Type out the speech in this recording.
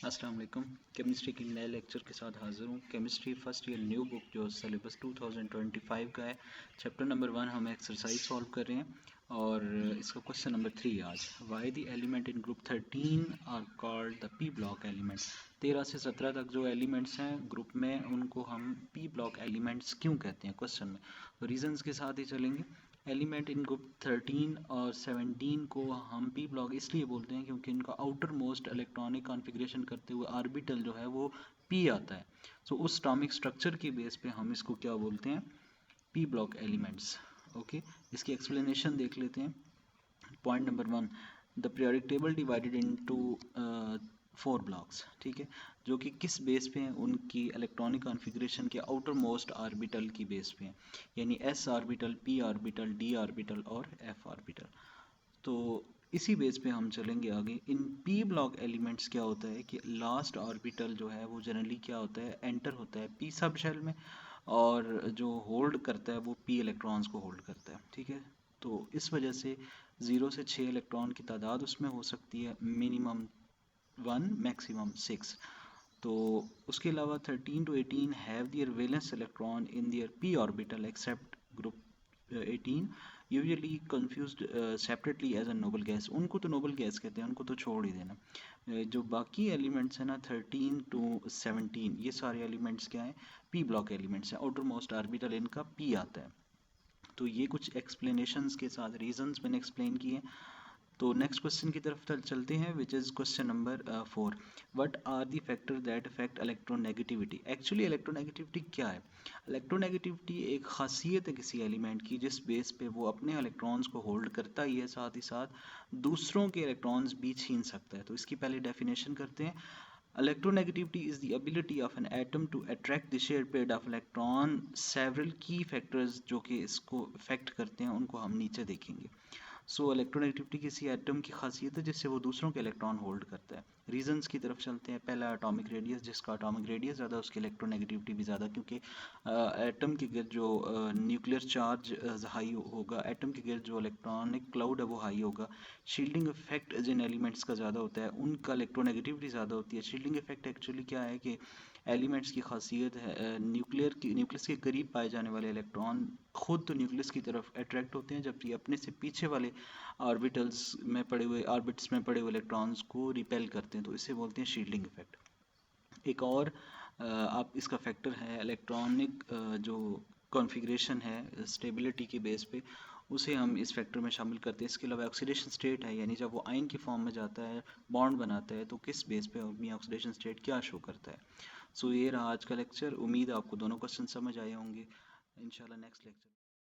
अस्सलाम वालेकुम। केमिस्ट्री की नए लेक्चर के साथ हाज़िर हूँ। Chemistry first year new book जो सिलेबस 2025 का है, चैप्टर नंबर 1 हम एक्सरसाइज सॉल्व कर रहे हैं और इसका क्वेश्चन नंबर 3 आज। Why the element in group 13 are called the P block element. 13 से 17 तक जो एलिमेंट्स हैं ग्रुप में उनको हम पी ब्लॉक एलिमेंट्स क्यों कहते हैं क्वेश्चन में, तो रीजंस के साथ ही चलेंगे। एलिमेंट इन ग्रुप 13 और 17 को हम पी ब्लॉक इसलिए बोलते हैं क्योंकि इनका आउटर मोस्ट इलेक्ट्रॉनिक कॉन्फ़िगरेशन करते हुए ऑर्बिटल जो है वो पी आता है। सो उस एटॉमिक स्ट्रक्चर की बेस पे हम इसको क्या बोलते हैं, पी ब्लॉक एलिमेंट्स। ओके, इसकी एक्सप्लेनेशन देख लेते हैं। Point number 1, the periodic table divided into 4 blocks. ठीक है, जो कि किस बेस पे हैं, उनकी इलेक्ट्रॉनिक कॉन्फ़िगरेशन के आउटर मोस्ट ऑर्बिटल की बेस पे हैं, यानी S orbital, P orbital, D orbital और एफ ऑर्बिटल। तो इसी बेस पे हम चलेंगे आगे। इन पी ब्लॉक एलिमेंट्स क्या होता है कि लास्ट ऑर्बिटल जो है वो जनरली क्या होता है, एंटर होता है पी सब शेल में, और जो होल्ड करता है वो पी इलेक्ट्रॉन्स को होल्ड करता है। ठीक है, तो इस वजह से 0 से 6 इलेक्ट्रॉन की तादाद उसमें हो सकती है, मिनिमम 1 मैक्सिमम 6। तो उसके अलावा 13 to 18 have their valence electron in their P orbital except group 18 usually confused separately as a noble gas. उनको तो नोबल गैस कहते हैं, उनको तो छोड़ ही देना। जो बाकी एलिमेंट्स हैं ना 13 to 17, ये सारे एलिमेंट्स क्या हैं, पी ब्लॉक एलिमेंट्स हैं। आउटर मोस्ट ऑर्बिटल इनका पी आता है। तो ये कुछ एक्सप्लेनेशंस के साथ रीजंस मैंने एक्सप्लेन किए। तो नेक्स्ट क्वेश्चन की तरफ चलते हैं, which is question number 4। What are the factor that affect electronegativity. Actually electronegativity क्या है? इलेक्ट्रोनेगेटिविटी एक खासियत है किसी एलिमेंट की जिस बेस पे वो अपने इलेक्ट्रॉन्स को होल्ड करता ही है, साथ ही साथ दूसरों के इलेक्ट्रॉन्स भी छीन सकता है। तो इसकी पहले डेफिनेशन करते हैं। Electronegativity is the ability of an atom to attract the shared pair of electron. Several key factors जो कि इसको affect करते हैं उनको हम नीचे देखेंगे। सो इलेक्ट्रोनेगेटिविटी किसी एटम की खासियत है जिससे वो दूसरों के इलेक्ट्रॉन होल्ड करता है। रीजंस की तरफ चलते हैं। पहला एटॉमिक रेडियस, जिसका एटॉमिक रेडियस ज़्यादा उसकी इलेक्ट्रोनेगेटिविटी भी ज़्यादा, क्योंकि एटम के गिर्द जो न्यूक्लियर चार्ज हाई होगा, एटम के गिर्द जो इलेक्ट्रॉनिक क्लाउड है वो हाई होगा। शील्डिंग इफेक्ट जिन एलिमेंट्स का ज़्यादा होता है उनका इलेक्ट्रोनेगेटिविटी ज़्यादा होती है। शील्डिंग इफेक्ट एक्चुअली क्या है कि एलिमेंट्स की खासियत है, न्यूक्लियस के करीब पाए जाने वाले इलेक्ट्रॉन खुद तो न्यूक्लियस की तरफ अट्रैक्ट होते हैं, जबकि अपने से पीछे वाले ऑर्बिटल्स में पड़े हुए इलेक्ट्रॉन्स को रिपेल करते हैं। तो इसे बोलते हैं शील्डिंग इफेक्ट। एक और आप इसका फैक्टर है इलेक्ट्रॉनिक जो कॉन्फ़िगरेशन है स्टेबिलिटी की बेस पे, उसे हम इस फैक्टर में शामिल करते हैं। इसके अलावा ऑक्सीडेशन स्टेट है, यानी जब वो आयन की फॉर्म में जाता है, बॉन्ड बनाता है, तो किस बेस पे अपनी ऑक्सीडेशन स्टेट क्या शो करता है। सो ये रहा आज का लेक्चर। उम्मीद है आपको दोनों क्वेश्चन समझ आए होंगे। इंशाल्लाह नेक्स्ट लेक्चर